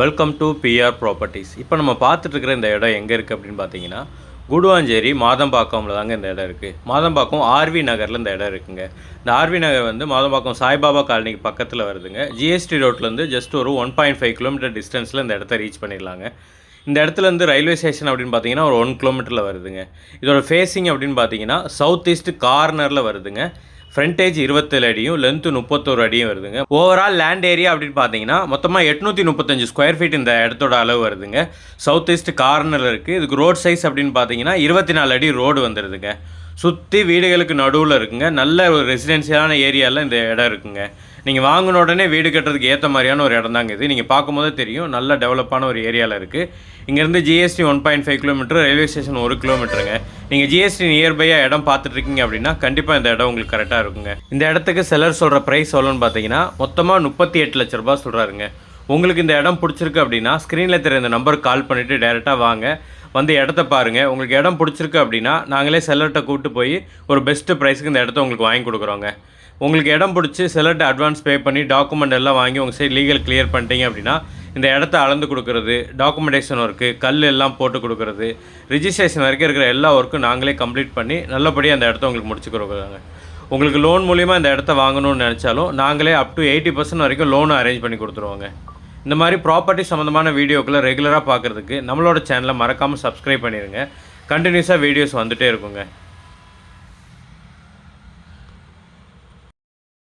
Welcome to PR properties. இப்போ நம்ம பார்த்துட்ருக்கிற இந்த இடம் எங்கே இருக்குது அப்படின்னு பார்த்தீங்கன்னா, குடுவாஞ்சேரி மாதம்பாக்கம்ல தாங்க இந்த இடம் இருக்குது. மாதம்பாக்கம் ஆர்வி நகரில் இந்த இடம் இருக்குங்க. இந்த ஆர்வி நகர் வந்து மாதம்பாக்கம் சாய்பாபா காலனிக்கு பக்கத்தில் வருதுங்க. ஜிஎஸ்டி ரோட்லேருந்து ஜஸ்ட் ஒரு 1.5 கிலோமீட்டர் டிஸ்டன்ஸில் இந்த இடத்த ரீச் பண்ணிடலாங்க. இந்த இடத்துலேருந்து ரயில்வே ஸ்டேஷன் அப்படின்னு பார்த்தீங்கன்னா ஒரு 1 கிலோமீட்டரில் வருதுங்க. இதோட ஃபேஸிங் அப்படின்னு பார்த்தீங்கன்னா சவுத் ஈஸ்ட் கார்னரில் வருதுங்க. ஃப்ரண்டேஜ் 27 அடியும் லென்த்து 31 அடியும் வருதுங்க. ஓவரால் லேண்ட் ஏரியா அப்படின்னு பார்த்தீங்கன்னா மொத்தமாக 835 ஸ்கொயர் ஃபீட் இந்த இடத்தோட அளவு வருதுங்க. சவுத் ஈஸ்ட் கார்னரில் இருக்குது. இதுக்கு ரோட் சைஸ் அப்படின்னு பார்த்தீங்கன்னா 24 அடி ரோடு வந்துடுதுங்க. சுற்றி வீடுகளுக்கு நடுவில் இருக்குங்க. நல்ல ஒரு ரெசிடென்சியலான ஏரியாவில் இந்த இடம் இருக்குங்க. நீங்கள் வாங்கின உடனே வீடு கட்டுறதுக்கு ஏற்ற மாதிரியான ஒரு இடம் தாங்க இது. நீங்கள் பார்க்கும்போதே தெரியும், நல்ல டெவலப்பான ஒரு ஏரியாவில் இருக்குது. இங்கேருந்து ஜிஎஸ்டி 1.5 கிலோமீட்டர், ரயில்வே ஸ்டேஷன் 1 கிலோமீட்டருங்க. நீங்கள் ஜிஎஸ்டி நியர்பையாக இடம் பார்த்துட்ருக்கீங்க அப்படின்னா கண்டிப்பாக இந்த இடம் உங்களுக்கு கரெக்டாக இருக்குங்க. இந்த இடத்துக்கு செல்லர் சொல்கிற ப்ரைஸ் எவ்வளோன்னு பார்த்தீங்கன்னா மொத்தமாக 38 லட்ச ரூபா சொல்கிறாருங்க. உங்களுக்கு இந்த இடம் பிடிச்சிருக்கு அப்படின்னா ஸ்க்ரீனில் தெரிய இந்த நம்பருக்கு கால் பண்ணிவிட்டு டேரெக்டாக வாங்க, வந்து இடத்த பாருங்கள். உங்களுக்கு இடம் பிடிச்சிருக்கு அப்படின்னா நாங்களே செல்லர்கிட்ட கூப்பிட்டு போய் ஒரு பெஸ்ட்டு ப்ரைஸுக்கு இந்த இடத்த உங்களுக்கு வாங்கி கொடுக்குறோங்க. உங்களுக்கு இடம் பிடிச்சி செல்லர்கிட்ட அட்வான்ஸ் பே பண்ணி டாக்குமெண்ட் எல்லாம் வாங்கி உங்கள் சைடு லீகல் கிளியர் பண்ணிட்டீங்க அப்படின்னா இந்த இடத்த அளந்து கொடுக்குறது, டாக்குமெண்டேஷன் ஒர்க்கு, கல் எல்லாம் போட்டு கொடுக்குறது, ரிஜிஸ்ட்ரேஷன் வரைக்கும் இருக்கிற எல்லா ஒர்க்கும் நாங்களே கம்ப்ளீட் பண்ணி நல்லபடியாக அந்த இடத்த உங்களுக்கு முடிச்சு கொடுக்குறாங்க. உங்களுக்கு லோன் மூலிமா இந்த இடத்த வாங்கணும்னு நினச்சாலும் நாங்களே அப் டு 80% வரைக்கும் லோனை அரேஞ்ச் பண்ணி கொடுத்துருவோங்க. இந்த மாதிரி ப்ராப்பர்ட்டி சம்மந்தமான வீடியோக்களை ரெகுலராக பார்க்குறதுக்கு நம்மளோட சேனலை மறக்காமல் சப்ஸ்கிரைப் பண்ணிடுங்க. கண்டினியூஸாக வீடியோஸ் வந்துகிட்டே இருக்குங்க.